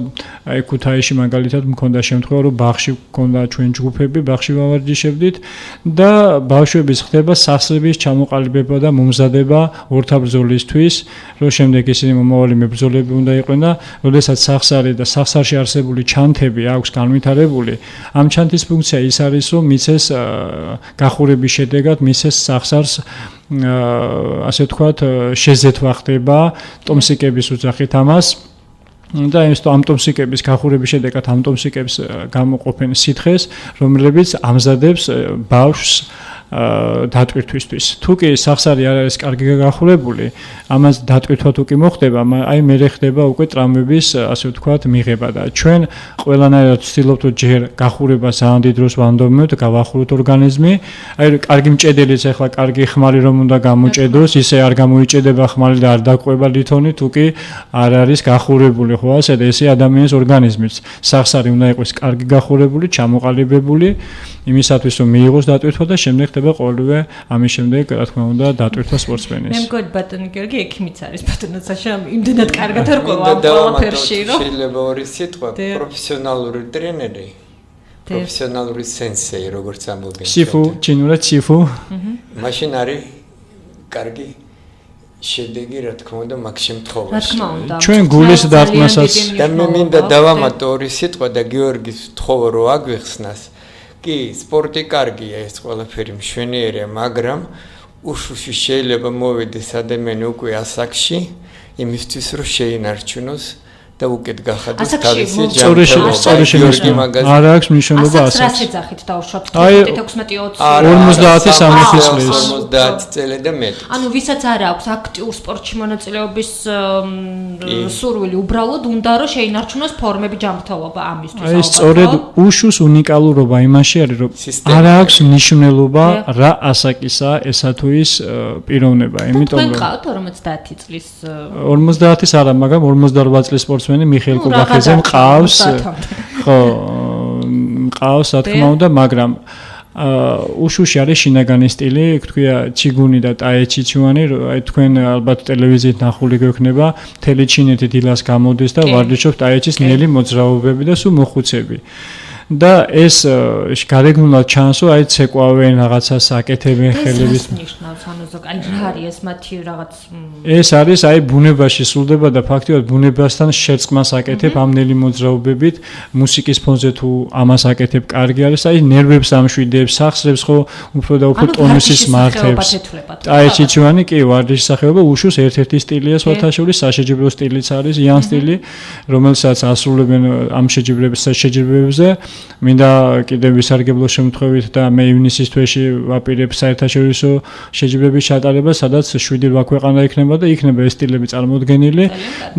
აი ქუთაისში მაგალითად მქონდა შემთხვევა, რომ ბაღში მქონდა ჩვენ ჯგუფები, ბაღში ვავარჯიშებდით და ბავშვების ხდება სახსრების ჩამოყალიბება და მომზადება ორთაბრძოლისთვის, რომ შემდეგ ისინი მომავალი მებრძოლები უნდა იყვნენ და როდესაც სახსარი და სახსარში არსებული ჩანთები აქვს განვითარებული, ამ ჩანთის ფუნქცია ის არის, რომ მიცეს გახურების შედეგად მიცეს სახსარს ასე ვთქვათ შეზეთვა ხდება ტომსიკების უძახით ამას და ამ ტომსიკების გახურების შედეგად ამ ტომსიკებს გამოყოფენ სითხეს, რომლებიც ამზადებს ბავშვს დატვირთვისთვის. თუ კი სახსარი არ არის კარგი გახურებული, ამას დატვირთვა თუ კი მოხდება, აი მე ხდება უკვე ტრამვების, ასე ვთქვათ, მიღება და ჩვენ ყველანაირად ვცდილობთ ჯერ გახურებას ძალიან დიდ დროს ვანდომებთ, გავახუროთ ორგანიზმი, აი კარგი მჭედელიც ახლა კარგი ხმალი რომ უნდა გამოჭედოს, ისე არ გამოიჭედება ხმალი და არ დაყვება ლითონი, თუ კი არ არის გახურებული, ხო, ასე და ესე ადამიანის ორგანიზმიც სახსარი უნდა იყოს კარგი გახურებული, ჩამოყალიბებული, იმისათვის რომ მიიღოს დატვირთვა და შემდეგ ხდება ყოველივე ამის შემდეგ, რა თქმა უნდა, დატვირთვა სპორტსმენის. მე მგონი ბატონი გიორგი ექიმიც არის ბატონო საშა, იმდენად კარგად არ ყვება ამ ყველაფერში, რომ შეიძლება ორი სიტყვა, პროფესიონალური ტრენერი, პროფესიონალური სენსეი, როგორც ამბობენ. სიფუ, ჩინურად სიფუ. მაშინ არის კარგი შედეგი, რა თქმა უნდა, მაგ შემთხვევაში. რა თქმა უნდა. ჩვენ გულის დარტყმასაც და მე მინდა დავამატო ორი სიტყვა და გიორგის თხოვა რო აგვიხსნას. კი, სპორტი კარგია, ეს ყველაფერი მშვენიერია, მაგრამ უშუში შეიძლება მოვიდეს ადამიანი უკვე ასაკში, იმისთვის რომ შეინარჩუნოს და უკეთ გახადოს თავისი ჯანმრთელობა. არ აქვს მნიშვნელობა ასაკს. რას ეძახით დაუშვათ? 50-30 წლის. 50 წელი და მეტი. ანუ ვისაც არ აქვს აქტიურ სპორტში მონაწილეობის სურვილი, უბრალოდ უნდა რომ შეინარჩუნოს ფორმები ჯანმრთელობა ამისთვის. აი სწორედ უშუს უნიკალურობა იმაში არის, რომ არ აქვს მნიშვნელობა რა ასაკისა ესა თუ ის პიროვნება, იმიტომ რომ თქვენ ყავთ 50 წლის 50-ის არა, მაგრამ 48 წლის სპორტსმენი მიხეილ კუბახიძე მყავს. ხო, მყავს, რა თქმა უნდა, მაგრამ უშუში არის შინაგანი სტილი, თქვია ჩიგუნი და ტაეჩიჩუანი, აი თქვენ ალბათ ტელევიზიით ნახული გვექნება, მთელი ჩინეთი დილას გამოდის და ვარჯიშობს ტაეჩის ნელი მოძრაობები და სულ მოხუცები. და ეს გარეგნულად ჩანს, რომ აი ცეკვავენ რაღაცას აკეთებენ ხელების. ნიშნავს, ანუ ზოგადად რა არის ეს მათი რაღაც ეს არის აი ბუნებაში სრულდება და ფაქტიურად ბუნებასთან შერწყმას აკეთებ ამ ნელი მოძრაობებით, მუსიკის ფონზე თუ ამას აკეთებ, კარგი არის, აი ნერვებს ამშვიდებს, სახსრებს ხო უფრო და უფრო ტონუსის მართებს. ტაეჩიჩუანი კი ვარჯიშის სახეობა უშუს ერთ-ერთი სტილია სვათაშორის, საშეჯიბრო სტილიც არის, იან სტილი, რომელსაც ასრულებენ ამ შეჯიბრებებზე. მინდა კიდევ ვისარგებლო შემთხვევით და მე ივნისის თვეში ვაპირებ საერთაშორისო შეჯიბრების ჩატარებას, სადაც 7-8 ქვეყანა იქნება და იქნება ეს სტილები წარმოდგენილი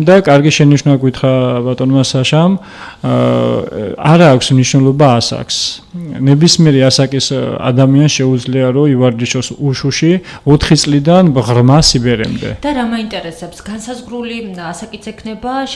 და კარგი შენიშვნა გითხრა ბატონმა საშამ, არ აქვს მნიშვნელობა ასაკს. ნებისმიერი ასაკის ადამიანს შეუძლია რომ ივარჯიშოს უშუში 4 წლიდან ღრმა სიბერემდე. და რა მაინტერესებს, განსაზღვრული ასაკიც ექნება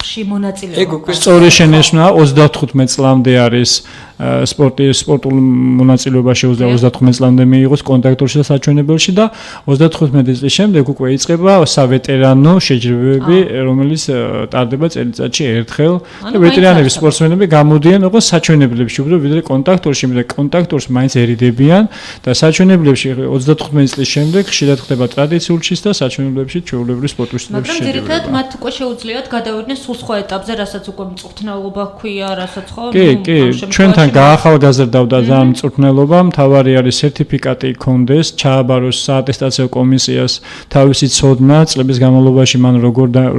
სპორტში მონაწილეობა. სწორი შენიშვნა 35 წლამდე არის სპორტულ მონაწილეობაში 35 წლამდე მიიღოს კონტაქტურში და საჩვენებელში და 35 წლის შემდეგ უკვე იწყება სავეტერანო შეჯიბრებები, რომელიც ტარდება წელიწადში ერთხელ. და ვეტერანები სპორტსმენები გამოდიან ოღონდ საჩვენებლებში, უფრო ვიდრე კონტაქტურში, მე კონტაქტურს მაინც ერიდებიან და საჩვენებლებში 35 წლის შემდეგ ხშირად ხდება ტრადიციულში და საჩვენებლებში ჩვეულებრივი სპორტისტების მაგრამ ძირითადად მათ უკვე შეუძლიათ გადავიდნენ სულ სხვა ეტაპზე, რასაც უკვე მწვრთნელობა ჰქვია, რასაც ხო? კი, ჩვენთან გაახალგაზრდავდა ძალიან მწვრთნელობა, მთავარი არის სერტიფიკატი ჰქონდეს, ჩააბაროს საატესტაციო კომისიას თავისი ცოდნა, წლების განმავლობაში მან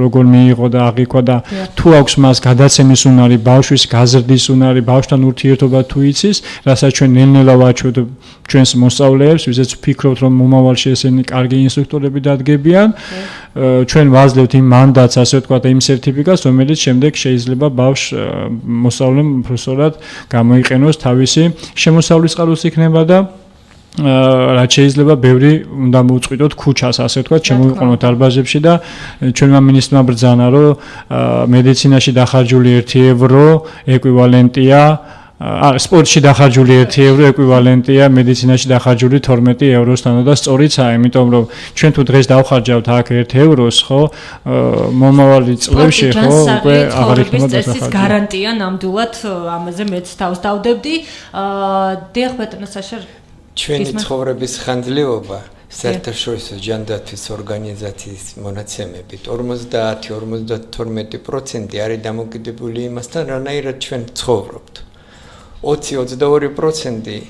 როგორ მიიღო და აღიქვა და თუ აქვს მას გადაცემის უნარი, ბავშვის გაზრდის უნარი, ბავშვთან ურთიერთობა თუ იცის, რასაც ჩვენ ნელ-ნელა ვაჩვენებთ ჩვენს მოსწავლეებს, ვისაც ვფიქრობთ, რომ მომავალში ესენი კარგი ინსტრუქტორები დადგებიან, ჩვენ ვაძლევთ იმ მანდატს, ასე ვთქვათ, იმ სერტიფიკატს, რომელიც შემდეგ შეიძლება ბავშვს მოსწავლემ უბრალოდ გამოიყენოს თავისი შემოსავლის წყაროც იქნება და რაც შეიძლება ბევრი უნდა მოუწყვიტოთ ქუჩას, ასე ვთქვათ, შემოიყვანოთ დარბაზებში და ჩვენმა მინისტრმა ბრძანა, რომ მედიცინაში დახარჯული 1 ევრო ეკვივალენტია სპორტში დახარჯული 1 ევრო ეკვივალენტია მედიცინაში დახარჯული 12 ევროსთან და სწორიცაა, იმიტომ რომ ჩვენ თუ დღეს დავხარჯავთ აქ 1 ევროს, ხო, მომავალი წლებში ხო, უკვე აღარ იქნება დასახარჯო. გარანტია ნამდვილად ამაზე მეც თავს დავდებდი. დიახ, ბატონო საშა, ჩვენი ცხოვრების ხანძრიობა საერთაშორისო ჯანდაცვის ორგანიზაციის მონაცემებით 50-52% არის დამოკიდებული იმასთან, რანაირად ჩვენ ცხოვრობთ. 20-22%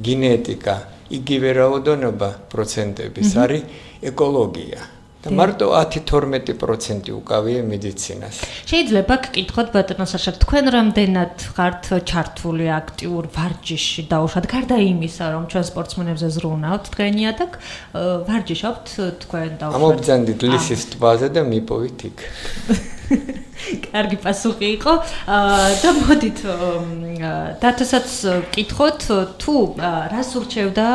გენეტიკა, იგივე რაოდენობა პროცენტების არის ეკოლოგია. და მარტო 10-12% უკავია მედიცინას. შეიძლება გკითხოთ ბატონო საშა, თქვენ რამდენად ხართ ჩართული აქტიურ ვარჯიშში დაუშვათ, გარდა იმისა, რომ ჩვენ სპორტსმენებზე ზრუნავთ დღენიათაკ, ვარჯიშობთ თქვენ დაუშვათ. ამობძანდით ლისის ტბაზე და მიპოვით იქ. კარგი პასუხი იყო და მოდით დათოსაც ვკითხოთ, თუ რას ურჩევდა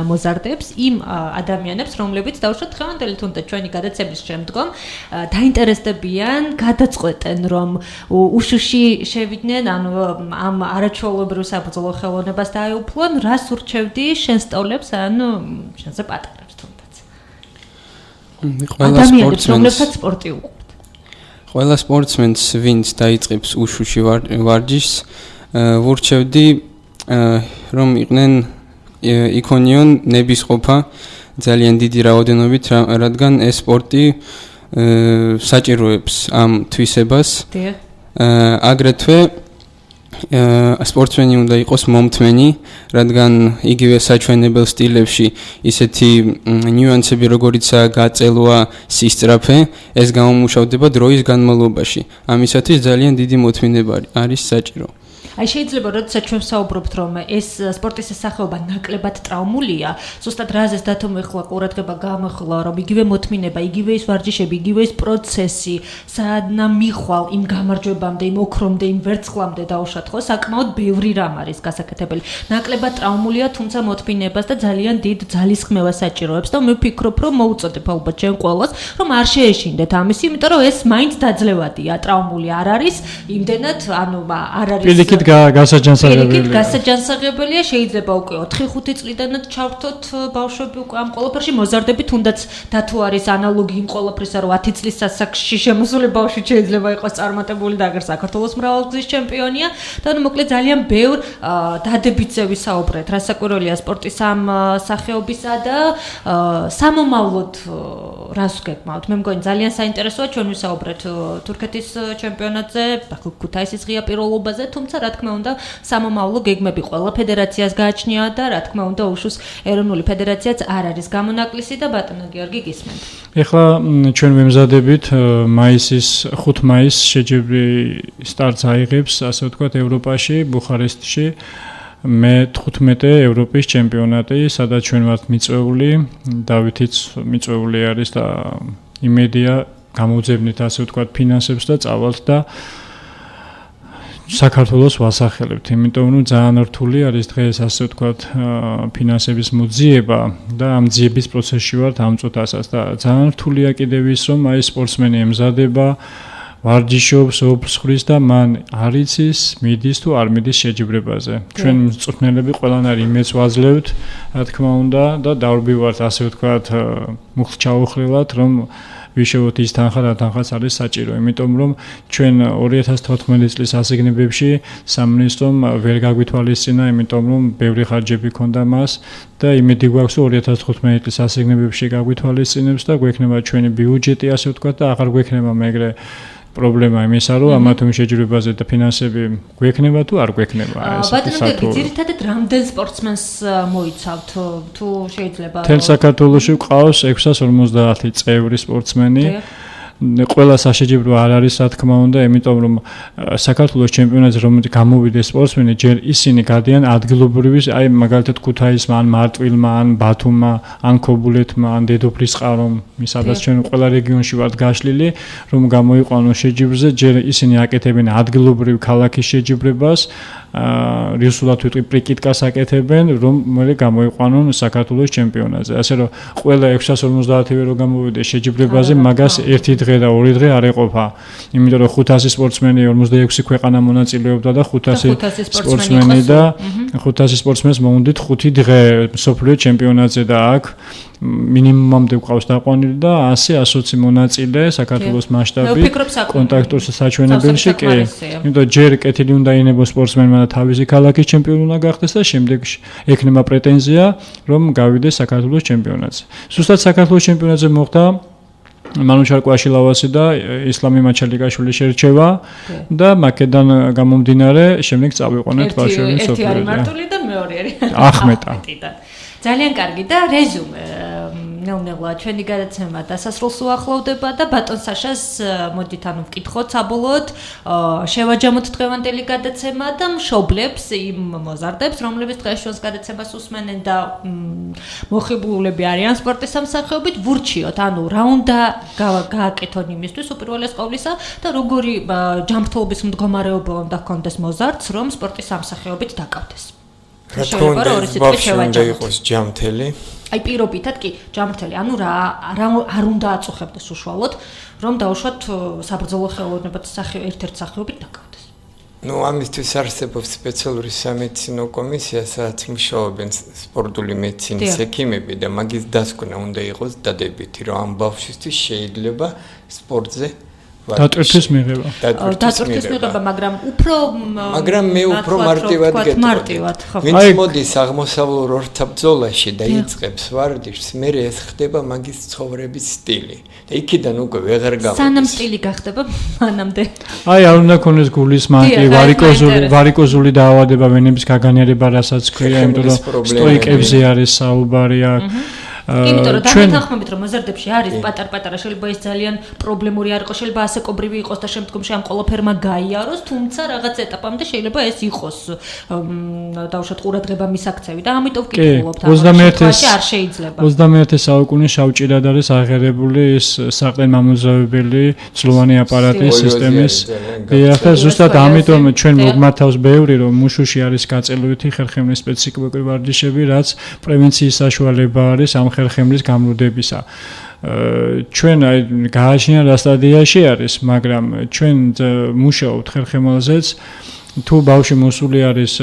მოზარდებს იმ ადამიანებს, რომლებიც დაუშვათ დღევანდელი თუნდაც ჩვენი გადაცემის შემდგომ დაინტერესდებიან, გადაწყვეტენ, რომ უშუში შევიდნენ, ანუ ამ არაჩვეულებრივ საბრძოლო ხელოვნებას დაეუფლონ, რას urჩევდი შენ სტოლებს, ანუ შენზე პატარებს თუნდაც. ადამიანებს, რომლებსაც სპორტი უყვართ. ყველა სპორტსმენს, ვინც დაიწყებს უშუში ვარჯიშს, ვურჩევდი, რომ იყვნენ იქონიონ ნებისყოფა ძალიან დიდი რაოდენობით, რადგან ეს სპორტი საჭიროებს ამ თვისებას. აგრეთვე სპორტსმენი უნდა იყოს მომთმენი, რადგან იგივე საჩვენებელ სტილებში ისეთი ნიუანსები, როგორიცაა გაწელვა, სისწრაფე, ეს გამომუშავდება დროის განმავლობაში. ამისათვის ძალიან დიდი მოთმინება არის საჭირო. აი შეიძლება როდესაც ჩვენ საუბრობთ, რომ ეს სპორტის სახეობა ნაკლებად ტრავმულია, ზუსტად რაზეც დათმოეხლა ყურადღება გამახლა, რომ იგივე მოთმინება, იგივე ის ვარჯიშები, იგივე ის პროცესი, სანამ მიხვალ იმ გამარჯვებამდე, იმ ოქრომდე, იმ ვერცხლამდე დაუშვათ, ხო, საკმაოდ ბევრი რამ არის გასაკეთებელი. ნაკლებად ტრავმულია, თუმცა მოთმინებას და ძალიან დიდ ძალისხმევას საჭიროებს და მე ვფიქრობ, რომ მოუწოდებ ალბათ ჩვენ ყველას, რომ არ შეეშინდეთ ამისი, იმიტომ რომ ეს მაინც დაძლევადია, ტრავმული არ არის, იმდენად, ანუ არ არის გასაჯანსაღებელია, შეიძლება უკვე 4-5 წლიდანაც ჩავრთოთ ბავშვები უკვე ამ ყველაფერში, მოზარდები თუნდაც დათო არის ანალოგი იმ ყველაფრისა, რომ 10 წლის ასაკში შემოსული ბავშვი შეიძლება იყოს წარმატებული და აგერ საქართველოს მრავალგზის ჩემპიონია და ანუ მოკლედ ძალიან ბევრ დადებითზე ვისაუბრეთ, რა საკვირველია სპორტის ამ სახეობისა და სამომავლოდ რას გეკმავთ? მე მგონი ძალიან საინტერესოა, ჩვენ ვისაუბრეთ თურქეთის ჩემპიონატზე, ქუთაისის ღია პირველობაზე, თუმცა რა თქმა უნდა, სამომავლო გეგმები ყველა ფედერაციას გააჩნია და რა თქმა უნდა, უშუს ეროვნული ფედერაციაც არ არის გამონაკლისი და ბატონო გიორგი გისმენთ. ეხლა ჩვენ ვემზადებით 5 მაისს შეჯიბრი სტარტს აიღებს, ასე ვთქვათ, ევროპაში, ბუხარესტში. მე 15 ევროპის ჩემპიონატი, სადაც ჩვენ ვართ მიწვეული, დავითიც მიწვეული არის და იმედია გამოძებნით, ასე ვთქვათ, ფინანსებს და წავალთ და საქართველოს ვასახელებთ, იმიტომ რომ ძალიან რთული არის დღეს, ასე ვთქვათ, ფინანსების მოძიება და ამ ძიების პროცესში ვართ ამ წუთასაც და ძალიან რთულია კიდევ ის, რომ აი სპორტსმენი ემზადება ვარჯიშობს, ოფსხრის და მან არ იცის მიდის თუ არ მიდის შეჯიბრებაზე. ჩვენ მწვრთნელები ყველანაირი იმედს ვაძლევთ, რა თქმა უნდა და დავრბივართ ასე ვთქვათ მუხლ ჩაუხრილად, რომ ვიშევოთ ის თანხა, რა თანხაც არის საჭირო, იმიტომ რომ ჩვენ 2014 წლის ასიგნებებში სამინისტრომ ვერ გაგვითვალისწინა, იმიტომ რომ ბევრი ხარჯები ქონდა მას და იმედი გვაქვს 2015 წლის ასიგნებებში გაგვითვალისწინებს და გვექნება ჩვენი ბიუჯეტი, ასე ვთქვათ და აღარ გვექნება მეგრე პრობლემა იმისა, რომ ამა თუ იმ შეჯიბრებაზე და ფინანსები გვექნება თუ არ გვექნება. ბატონო, ძირითადად რამდენ სპორტსმენს მოიცავთ თუ შეიძლება? თელ საქართველოში გვყავს 650 წევრი სპორტსმენი. ყველა საშეჯიბრო არ არის, რა თქმა უნდა, იმიტომ რომ საქართველოს ჩემპიონატზე რომ გამოვიდეს სპორტსმენი, ჯერ ისინი გადიან ადგილობრივის, აი მაგალითად ქუთაისმა, ან მარტვილმა, ან ბათუმმა, ან ქობულეთმა, ან დედოფლისწყარომ, სადაც ჩვენ ყველა რეგიონში ვართ გაშლილი, რომ გამოიყვანონ შეჯიბრზე, ჯერ ისინი აკეთებენ ადგილობრივ ქალაქის შეჯიბრებას, რუსულად ვიტყვი პრიკიტკას აკეთებენ, რომ მე გამოიყვანონ საქართველოს ჩემპიონატზე. ასე რომ ყველა 650-ე რო გამოვიდეს შეჯიბრებაზე, მაგას ერთი დღე და ორი დღე არ ეყოფა. იმიტომ რომ 500 სპორტსმენი 46 ქვეყანა მონაწილეობდა და 500 სპორტსმენი და 500 სპორტსმენს მოუნდით 5 დღე მსოფლიო ჩემპიონატზე და აქ მინიმუმამდე გვყავს დაყვანილი და 100-120 მონაწილე საქართველოს მასშტაბით კონტაქტურს საჩვენებელში კი. იმიტომ ჯერ კეთილი უნდა ინებოს სპორტსმენმა და თავისი ქალაქის ჩემპიონი უნდა გახდეს და შემდეგ ექნება პრეტენზია რომ გავიდეს საქართველოს ჩემპიონატზე. ზუსტად საქართველოს ჩემპიონატზე მოხდა მანუჩარ კვაშილავასი და ისლამი მაჩალიკაშვილი შერჩევა და მაკედან გამომდინარე შემდეგ წავიყვანეთ ვარშავის სოფლიოზე. ერთი არის მარტული და მეორე არის ახმეტა. ძალიან კარგი და რეზუმე ნელ-ნელა ჩვენი გადაცემა დასასრულს უახლოვდება და ბატონ საშას მოდით ანუ ვკითხოთ საბოლოოდ შევაჯამოთ დღევანდელი გადაცემა და მშობლებს იმ მოზარდებს რომლებიც დღეს ჩვენს გადაცემას უსმენენ და მოხიბლულები არიან სპორტის სამსახიობით ვურჩიოთ ანუ რა უნდა გააკეთონ იმისთვის უპირველეს ყოვლისა და როგორი ჯანმრთელობის მდგომარეობა უნდა ჰქონდეს მოზარდს რომ სპორტის სამსახიობით დაკავდეს. რა თქმა უნდა ბავშვი უნდა იყოს ჯანმრთელი. აი პირობითად კი ჯანმრთელი, ანუ რა არ უნდა აწუხებდეს უშუალოდ, რომ დაუშვათ საბრძოლო ხელოვნებათა ერთ-ერთ სახეობით დაკავდეს. ნუ ამისთვის არსებობს სპეციალური სამედიცინო კომისია, სადაც მუშაობენ სპორტული მედიცინის ექიმები და მაგის დასკვნა უნდა იყოს დადებითი, რომ ამ ბავშვისთვის შეიძლება სპორტზე დატვირთვის მიღება. დატვირთვის მიღება, მაგრამ მე უფრო მარტივად გეტყვი. ვინც მოდის აღმოსავლურ ორთაბრძოლაში და იწყებს ვარდიშს, მე ეს ხდება მაგის ცხოვრების სტილი. და იქიდან უკვე ვეღარ გამოდის. სანამ სტილი გახდება, მანამდე. აი, არ უნდა ქონდეს გულის მანკი, ვარიკოზული დაავადება, ვენების გაგანიერება, რასაც ქვია, იმიტომ რომ სტოიკებზე არის საუბარი აქ. იმიტომ რომ დამეთანხმებით რომ მოზარდებში არის პატარ-პატარა შეიძლება ის ძალიან პრობლემური არ იყოს, შეიძლება ასეკობრივი იყოს და შემდგომში ამ ყველაფერმა გაიაროს, თუმცა რაღაც ეტაპამდე შეიძლება ეს იყოს დავუშვათ ყურადღება მისაქცევი და ამიტომ ვკითხულობთ ამ შემთხვევაში არ შეიძლება. 21 საუკუნის შავჭირად არის აღიარებული ის საყრდენ მამოძრავებელი წლოვანი აპარატის სისტემის დიახ, ზუსტად ამიტომ ჩვენ მოგმართავს ბევრი რომ მუშუში არის გაწელვითი ხერხემლის სპეციფიკური ვარჯიშები, რაც პრევენციის საშუალება არის ამ ხერხემლის გამრუდებისა. ჩვენ აი გააჩნია რა სტადიაში არის, მაგრამ ჩვენ მუშაობთ ხერხემალზეც თუ ბავშვი მოსული არის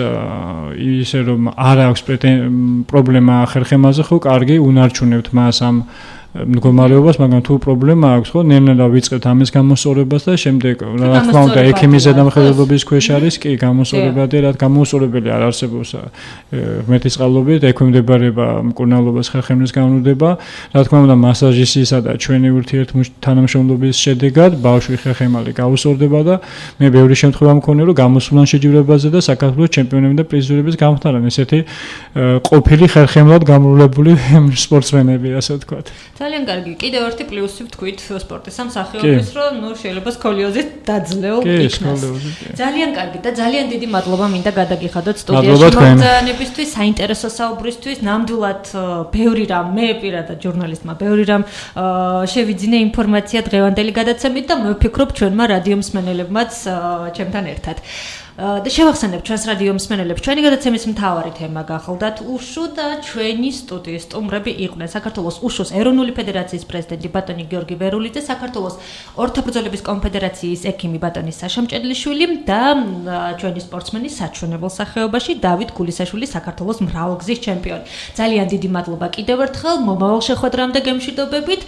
ისე რომ არ აქვს პრობლემა ხერხემალზე, ხო კარგი უნარჩუნებთ მას ამ მდგომარეობას, მაგრამ თუ პრობლემა აქვს, ხო ნელ-ნელა ვიწყებთ ამის გამოსწორებას და შემდეგ რა თქმა უნდა ექიმის ზედამხედველობის ქვეშ არის კი გამოსწორებადი, რაც გამოსწორებელი არ არსებობს ღმერთისწყალობით, ექვემდებარება მკურნალობას ხერხემლის განუდება, რა თქმა უნდა მასაჟისისა და ჩვენი ურთიერთთანამშრომლობის შედეგად ბავშვი ხერხემალი გაუსწორდება და მე ბევრი შემთხვევა მქონია რომ გამოსულან შეჯიბრებაზე და საქართველოს ჩემპიონები და პრიზიორების გამხდარან ესეთი ყოფილი ხერხემლად გამრავლებული სპორტსმენები, ასე ვთქვათ. ძალიან კარგი. კიდევ ერთი პლუსი ვთქვით სპორტის სამსახიობის, რომ ნუ შეიძლება სკოლიოზით დაძლეო იქნას. ძალიან კარგი და ძალიან დიდი მადლობა მინდა გადაგიხადოთ სტუდიაში მოგზაურობისთვის, საინტერესო საუბრისთვის. ნამდვილად ბევრი რამ მე პირადად ჟურნალისტმა ბევრი რამ შევიძინე ინფორმაცია დღევანდელი გადაცემით და მე ვფიქრობ ჩვენმა რადიო მსმენელებმაც ჩემთან ერთად. და შევახსენებ ჩვენს რადიო მსმენელებს, ჩვენი გადაცემის მთავარი თემა გახელდათ უშუ და ჩვენი სტუდიის სტუმრები იყვნენ საქართველოს უშუს ეროვნული ფედერაციის პრეზიდენტი ბატონი გიორგი ვერულიძე, საქართველოს ორთაბრძოლების კონფედერაციის ექიმი ბატონი საშა მჭედლიშვილი და ჩვენი სპორტსმენი საჩვენებელ სახეობაში დავით გულისაშვილი, საქართველოს მრავალგზის ჩემპიონი. ძალიან დიდი მადლობა კიდევ ერთხელ მომავალ შეხვედრამდე გემშვიდობებით.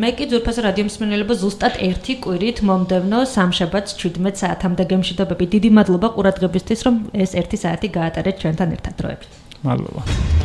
მე კი ძვირფასი რადიო მსმენელებო ზუსტად 1 კვირით მომდევნო სამშაბათს 17 საათამდე გემშვიდობებით. დიდი მადლობა ყურადღებისთვის, რომ ეს 1 საათი გაატარეთ ჩვენთან ერთად დროებით. მადლობა.